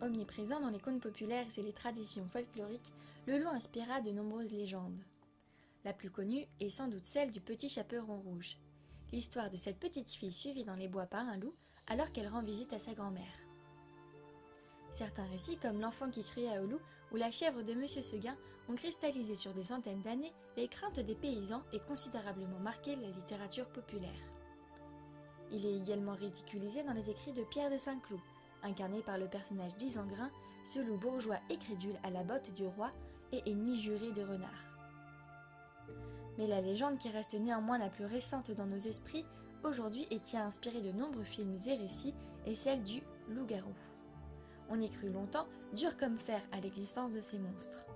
Omniprésent dans les contes populaires et les traditions folkloriques, le loup inspira de nombreuses légendes. La plus connue est sans doute celle du petit chaperon rouge. L'histoire de cette petite fille suivie dans les bois par un loup alors qu'elle rend visite à sa grand-mère. Certains récits, comme L'enfant qui cria au loup ou La chèvre de Monsieur Seguin, ont cristallisé sur des centaines d'années les craintes des paysans et considérablement marqué la littérature populaire. Il est également ridiculisé dans les écrits de Pierre de Saint-Cloud, incarné par le personnage d'Isengrin, ce loup bourgeois et crédule à la botte du roi et ennemi juré de Renard. Mais la légende qui reste néanmoins la plus récente dans nos esprits aujourd'hui et qui a inspiré de nombreux films et récits est celle du loup-garou. On y crut longtemps, dur comme fer, à l'existence de ces monstres.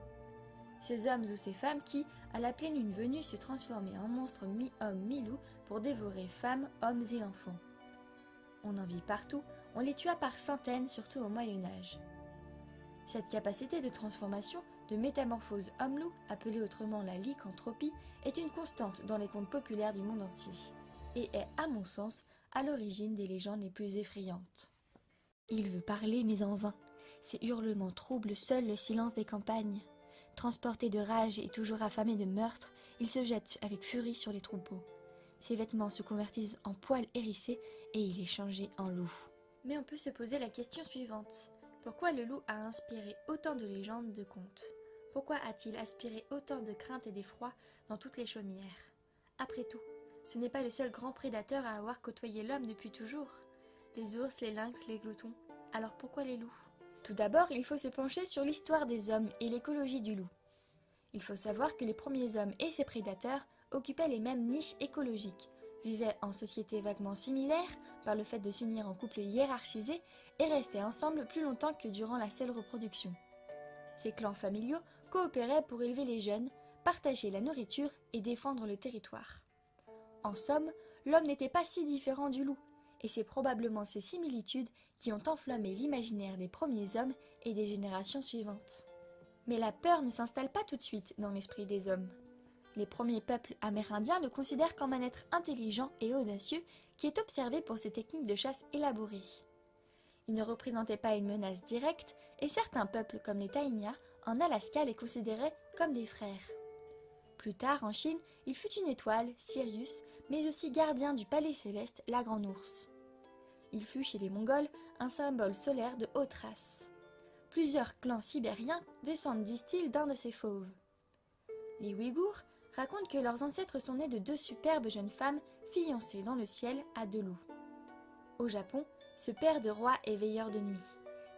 Ces hommes ou ces femmes qui, à la pleine lune venue, se transformaient en monstres mi-hommes, mi-loups pour dévorer femmes, hommes et enfants. On en vit partout, on les tua par centaines, surtout au Moyen-Âge. Cette capacité de transformation, de métamorphose homme-loup, appelée autrement la lycanthropie, est une constante dans les contes populaires du monde entier, et est, à mon sens, à l'origine des légendes les plus effrayantes. Il veut parler, mais en vain. Ses hurlements troublent seuls le silence des campagnes. Transporté de rage et toujours affamé de meurtre, il se jette avec furie sur les troupeaux. Ses vêtements se convertissent en poils hérissés et il est changé en loup. Mais on peut se poser la question suivante. Pourquoi le loup a inspiré autant de légendes, de contes? Pourquoi a-t-il aspiré autant de crainte et d'effroi dans toutes les chaumières? Après tout, ce n'est pas le seul grand prédateur à avoir côtoyé l'homme depuis toujours. Les ours, les lynx, les gloutons. Alors pourquoi les loups? Tout d'abord, il faut se pencher sur l'histoire des hommes et l'écologie du loup. Il faut savoir que les premiers hommes et ses prédateurs occupaient les mêmes niches écologiques, vivaient en sociétés vaguement similaires par le fait de s'unir en couples hiérarchisés et restaient ensemble plus longtemps que durant la seule reproduction. Ces clans familiaux coopéraient pour élever les jeunes, partager la nourriture et défendre le territoire. En somme, l'homme n'était pas si différent du loup, et c'est probablement ces similitudes qui ont enflammé l'imaginaire des premiers hommes et des générations suivantes. Mais la peur ne s'installe pas tout de suite dans l'esprit des hommes. Les premiers peuples amérindiens le considèrent comme un être intelligent et audacieux qui est observé pour ses techniques de chasse élaborées. Il ne représentait pas une menace directe et certains peuples comme les Taïnias en Alaska les considéraient comme des frères. Plus tard, en Chine, il fut une étoile, Sirius, mais aussi gardien du palais céleste, la Grande Ourse. Il fut chez les Mongols un symbole solaire de haute race. Plusieurs clans sibériens descendent, disent-ils, d'un de ces fauves. Les Ouïghours racontent que leurs ancêtres sont nés de deux superbes jeunes femmes fiancées dans le ciel à deux loups. Au Japon, ce père de roi est veilleur de nuit.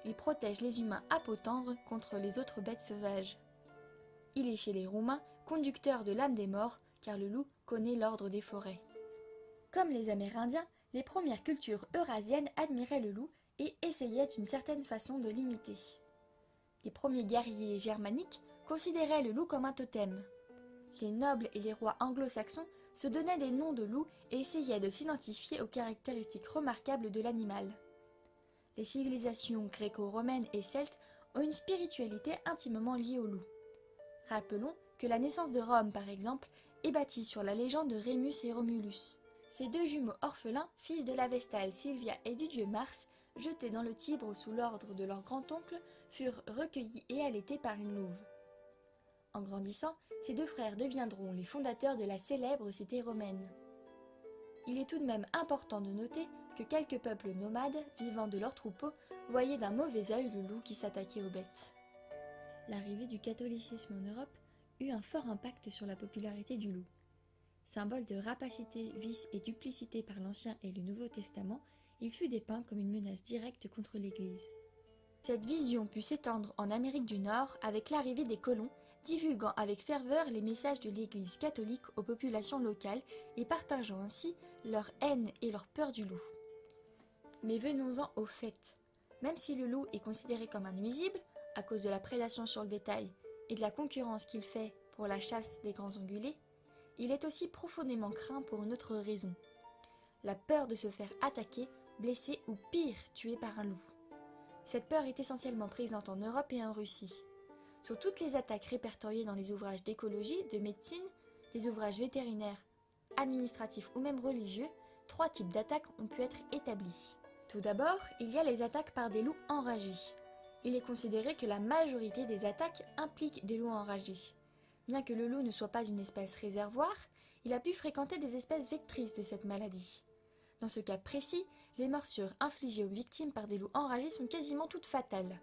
Il protège les humains à peau tendre contre les autres bêtes sauvages. Il est chez les Roumains conducteur de l'âme des morts, car le loup connaît l'ordre des forêts. Comme les Amérindiens, les premières cultures eurasiennes admiraient le loup et essayaient d'une certaine façon de l'imiter. Les premiers guerriers germaniques considéraient le loup comme un totem. Les nobles et les rois anglo-saxons se donnaient des noms de loups et essayaient de s'identifier aux caractéristiques remarquables de l'animal. Les civilisations gréco-romaines et celtes ont une spiritualité intimement liée au loup. Rappelons que la naissance de Rome, par exemple, est bâtie sur la légende de Rémus et Romulus. Ces deux jumeaux orphelins, fils de la Vestale Sylvia et du dieu Mars, jetés dans le Tibre sous l'ordre de leur grand-oncle, furent recueillis et allaités par une louve. En grandissant, ces deux frères deviendront les fondateurs de la célèbre cité romaine. Il est tout de même important de noter que quelques peuples nomades, vivant de leurs troupeaux, voyaient d'un mauvais œil le loup qui s'attaquait aux bêtes. L'arrivée du catholicisme en Europe eut un fort impact sur la popularité du loup. Symbole de rapacité, vice et duplicité par l'Ancien et le Nouveau Testament, il fut dépeint comme une menace directe contre l'Église. Cette vision put s'étendre en Amérique du Nord avec l'arrivée des colons, divulguant avec ferveur les messages de l'Église catholique aux populations locales et partageant ainsi leur haine et leur peur du loup. Mais venons-en au fait. Même si le loup est considéré comme un nuisible, à cause de la prédation sur le bétail et de la concurrence qu'il fait pour la chasse des grands ongulés, il est aussi profondément craint pour une autre raison. La peur de se faire attaquer, blesser ou pire, tuer par un loup. Cette peur est essentiellement présente en Europe et en Russie. Sur toutes les attaques répertoriées dans les ouvrages d'écologie, de médecine, les ouvrages vétérinaires, administratifs ou même religieux, 3 types d'attaques ont pu être établis. Tout d'abord, il y a les attaques par des loups enragés. Il est considéré que la majorité des attaques impliquent des loups enragés. Bien que le loup ne soit pas une espèce réservoir, il a pu fréquenter des espèces vectrices de cette maladie. Dans ce cas précis, les morsures infligées aux victimes par des loups enragés sont quasiment toutes fatales.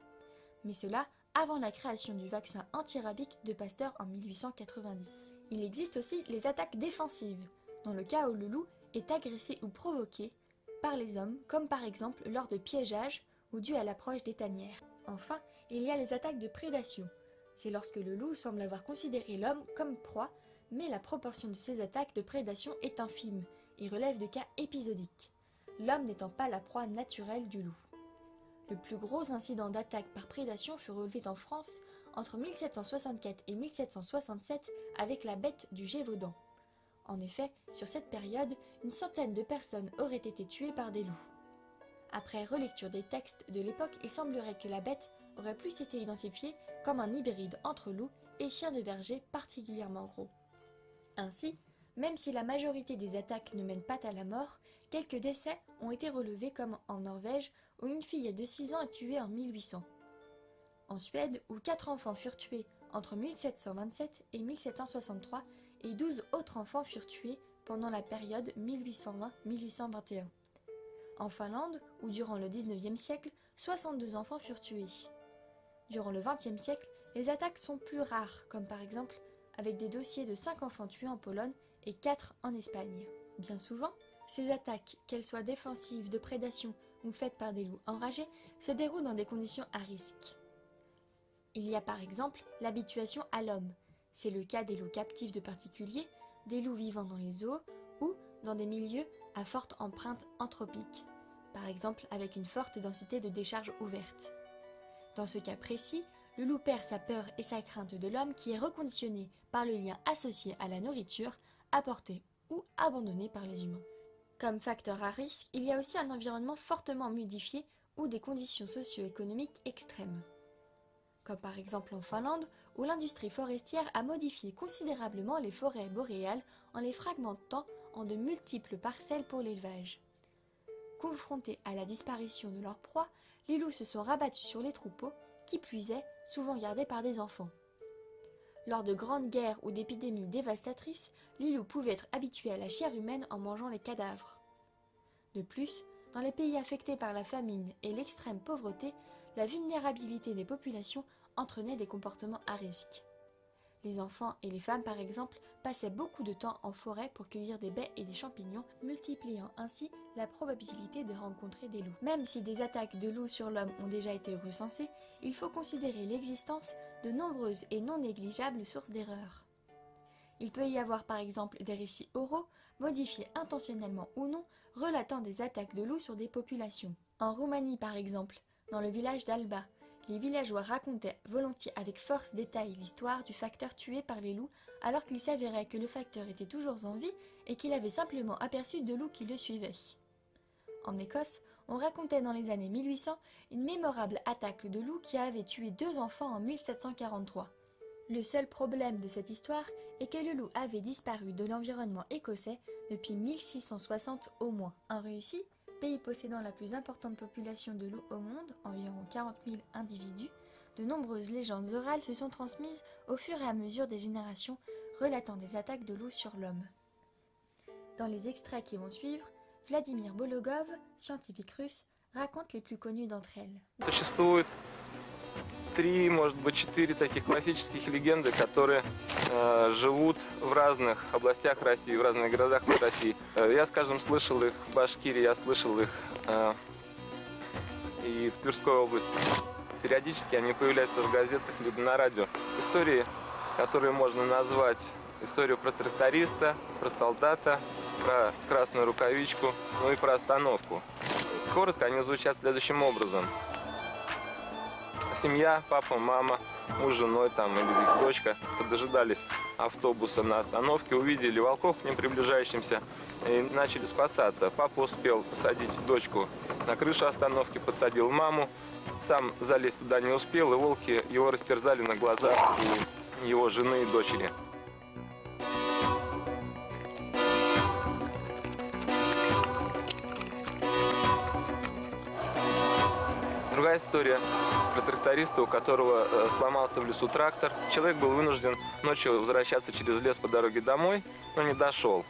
Mais cela avant la création du vaccin antirabique de Pasteur en 1890. Il existe aussi les attaques défensives, dans le cas où le loup est agressé ou provoqué par les hommes, comme par exemple lors de piégeage ou dû à l'approche des tanières. Enfin, il y a les attaques de prédation. C'est lorsque le loup semble avoir considéré l'homme comme proie, mais la proportion de ces attaques de prédation est infime et relève de cas épisodiques, l'homme n'étant pas la proie naturelle du loup. Le plus gros incident d'attaque par prédation fut relevé en France entre 1764 et 1767 avec la bête du Gévaudan. En effet, sur cette période, une centaine de personnes auraient été tuées par des loups. Après relecture des textes de l'époque, il semblerait que la bête aurait plus été identifiée comme un hybride entre loup et chien de berger particulièrement gros. Ainsi, même si la majorité des attaques ne mènent pas à la mort, quelques décès ont été relevés comme en Norvège où une fille de 6 ans est tuée en 1800. En Suède où 4 enfants furent tués entre 1727 et 1763 et 12 autres enfants furent tués pendant la période 1820-1821. En Finlande où durant le 19e siècle, 62 enfants furent tués. Durant le 20e siècle, les attaques sont plus rares comme par exemple avec des dossiers de 5 enfants tués en Pologne et 4 en Espagne. Bien souvent, ces attaques, qu'elles soient défensives, de prédation ou faites par des loups enragés, se déroulent dans des conditions à risque. Il y a par exemple l'habituation à l'homme. C'est le cas des loups captifs de particuliers, des loups vivant dans les zoos ou dans des milieux à forte empreinte anthropique, par exemple avec une forte densité de décharges ouvertes. Dans ce cas précis, le loup perd sa peur et sa crainte de l'homme qui est reconditionné par le lien associé à la nourriture, apportée ou abandonnée par les humains. Comme facteur à risque, il y a aussi un environnement fortement modifié ou des conditions socio-économiques extrêmes. Comme par exemple en Finlande, où l'industrie forestière a modifié considérablement les forêts boréales en les fragmentant en de multiples parcelles pour l'élevage. Confrontés à la disparition de leurs proies, les loups se sont rabattus sur les troupeaux, qui plus est, souvent gardés par des enfants. Lors de grandes guerres ou d'épidémies dévastatrices, les loups pouvaient être habitués à la chair humaine en mangeant les cadavres. De plus, dans les pays affectés par la famine et l'extrême pauvreté, la vulnérabilité des populations entraînait des comportements à risque. Les enfants et les femmes, par exemple, passaient beaucoup de temps en forêt pour cueillir des baies et des champignons, multipliant ainsi la probabilité de rencontrer des loups. Même si des attaques de loups sur l'homme ont déjà été recensées, il faut considérer l'existence de nombreuses et non négligeables sources d'erreurs. Il peut y avoir par exemple des récits oraux, modifiés intentionnellement ou non, relatant des attaques de loups sur des populations. En Roumanie par exemple, dans le village d'Alba, les villageois racontaient volontiers avec force détail l'histoire du facteur tué par les loups alors qu'il s'avérait que le facteur était toujours en vie et qu'il avait simplement aperçu 2 loups qui le suivaient. En Écosse, on racontait dans les années 1800 une mémorable attaque de loups qui avait tué 2 enfants en 1743. Le seul problème de cette histoire est que le loup avait disparu de l'environnement écossais depuis 1660 au moins. En Russie, pays possédant la plus importante population de loups au monde, environ 40 000 individus, de nombreuses légendes orales se sont transmises au fur et à mesure des générations relatant des attaques de loups sur l'homme. Dans les extraits qui vont suivre, Vladimir Bologov, scientifique russe, raconte les plus connus d'entre elles. Существует 3, может быть 4 таких классических легенды, которые живут в разных областях России, в разных городах России. Я, скажем, слышал их в Башкирии, я слышал их и в Тверской области. Периодически они появляются в газетах либо на радио. Истории, которые можно назвать историю про тракториста, про солдата, про красную рукавичку, ну и про остановку. Коротко они звучат следующим образом. Семья, папа, мама, муж с женой там, или их дочка дожидались автобуса на остановке, увидели волков к ним приближающимся и начали спасаться. Папа успел посадить дочку на крышу остановки, подсадил маму, сам залезть туда не успел, и волки его растерзали на глазах у его жены и дочери. Другая история про тракториста, у которого сломался в лесу трактор. Человек был вынужден ночью возвращаться через лес по дороге домой, но не дошел.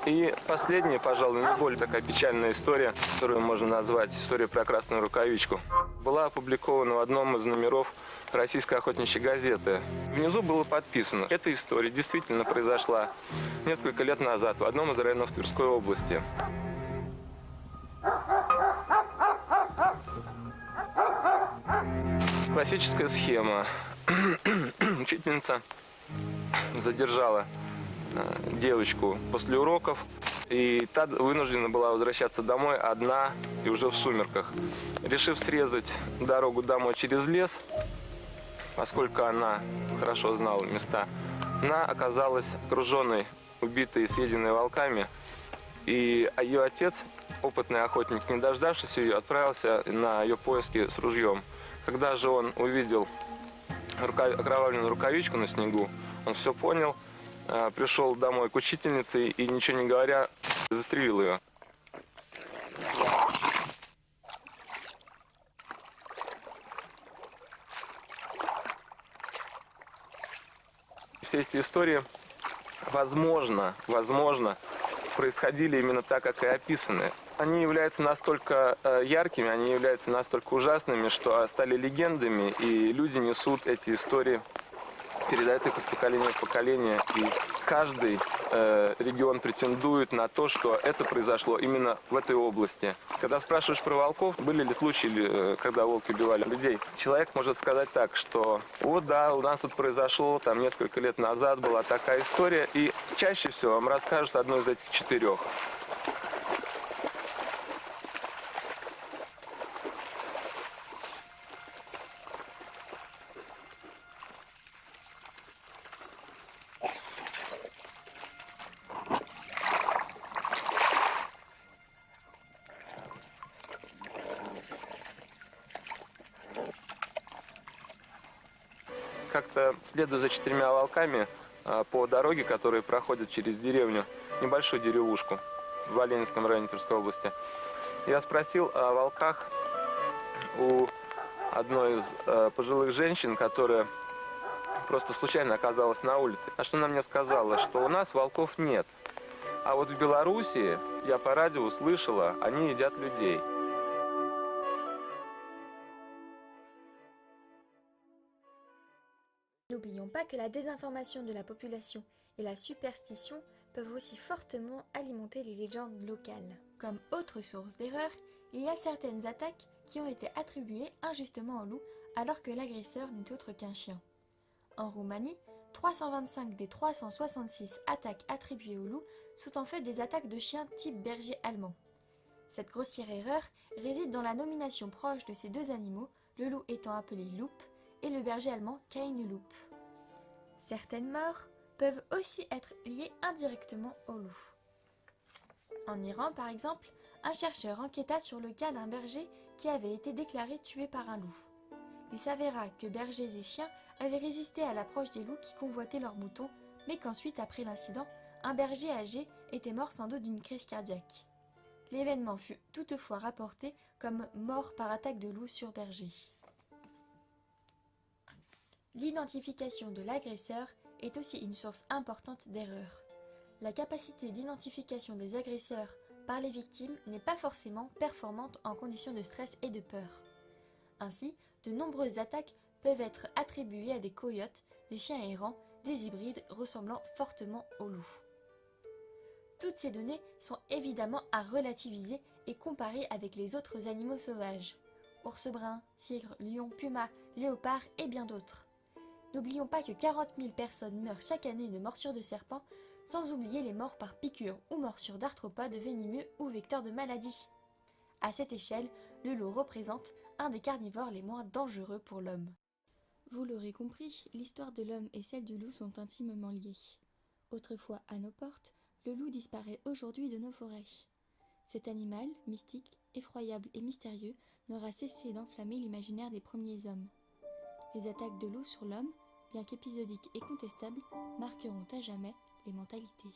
И последняя, пожалуй, наиболее такая печальная история, которую можно назвать «История про красную рукавичку», была опубликована в одном из номеров Российской охотничьей газеты. Внизу было подписано: эта история действительно произошла несколько лет назад в одном из районов Тверской области. Классическая схема. Учительница задержала девочку после уроков, и та вынуждена была возвращаться домой одна и уже в сумерках. Решив срезать дорогу домой через лес, поскольку она хорошо знала места, она оказалась окруженной, убитой и съеденной волками, и ее отец, опытный охотник, не дождавшись ее, отправился на ее поиски с ружьем. Когда же он увидел окровавленную рукавичку на снегу, он все понял, пришел домой к учительнице и, ничего не говоря, застрелил ее. Все эти истории, возможно, происходили именно так, как и описаны. Они являются настолько яркими, они являются настолько ужасными, что стали легендами, и люди несут эти истории, передают их из поколения в поколение, и каждый регион претендует на то, что это произошло именно в этой области. Когда спрашиваешь про волков, были ли случаи, когда волки убивали людей, человек может сказать так, что вот да, у нас тут произошло, там несколько лет назад была такая история, и чаще всего вам расскажут одну из этих 4. Как-то, следуя за 4 волками по дороге, которая проходит через деревню, небольшую деревушку в Оленинском районе Тверской области, я спросил о волках у одной из пожилых женщин, которая просто случайно оказалась на улице. А что она мне сказала? Что у нас волков нет. А вот в Белоруссии, я по радио услышала, они едят людей. N'oublions pas que la désinformation de la population et la superstition peuvent aussi fortement alimenter les légendes locales. Comme autre source d'erreur, il y a certaines attaques qui ont été attribuées injustement au loup alors que l'agresseur n'est autre qu'un chien. En Roumanie, 325 des 366 attaques attribuées au loup sont en fait des attaques de chiens type berger allemand. Cette grossière erreur réside dans la nomination proche de ces deux animaux, le loup étant appelé loup et le berger allemand Keine-Loup. Certaines morts peuvent aussi être liées indirectement au loup. En Iran, par exemple, un chercheur enquêta sur le cas d'un berger qui avait été déclaré tué par un loup. Il s'avéra que bergers et chiens avaient résisté à l'approche des loups qui convoitaient leurs moutons, mais qu'ensuite, après l'incident, un berger âgé était mort sans doute d'une crise cardiaque. L'événement fut toutefois rapporté comme mort par attaque de loup sur berger. L'identification de l'agresseur est aussi une source importante d'erreurs. La capacité d'identification des agresseurs par les victimes n'est pas forcément performante en conditions de stress et de peur. Ainsi, de nombreuses attaques peuvent être attribuées à des coyotes, des chiens errants, des hybrides ressemblant fortement aux loups. Toutes ces données sont évidemment à relativiser et comparer avec les autres animaux sauvages. Ours brun, tigre, lion, puma, léopard et bien d'autres. N'oublions pas que 40 000 personnes meurent chaque année de morsures de serpents, sans oublier les morts par piqûre ou morsure d'arthropodes venimeux ou vecteurs de maladies. À cette échelle, le loup représente un des carnivores les moins dangereux pour l'homme. Vous l'aurez compris, l'histoire de l'homme et celle du loup sont intimement liées. Autrefois à nos portes, le loup disparaît aujourd'hui de nos forêts. Cet animal, mystique, effroyable et mystérieux, n'aura cessé d'enflammer l'imaginaire des premiers hommes. Les attaques de loup sur l'homme, bien qu'épisodiques et contestables, marqueront à jamais les mentalités.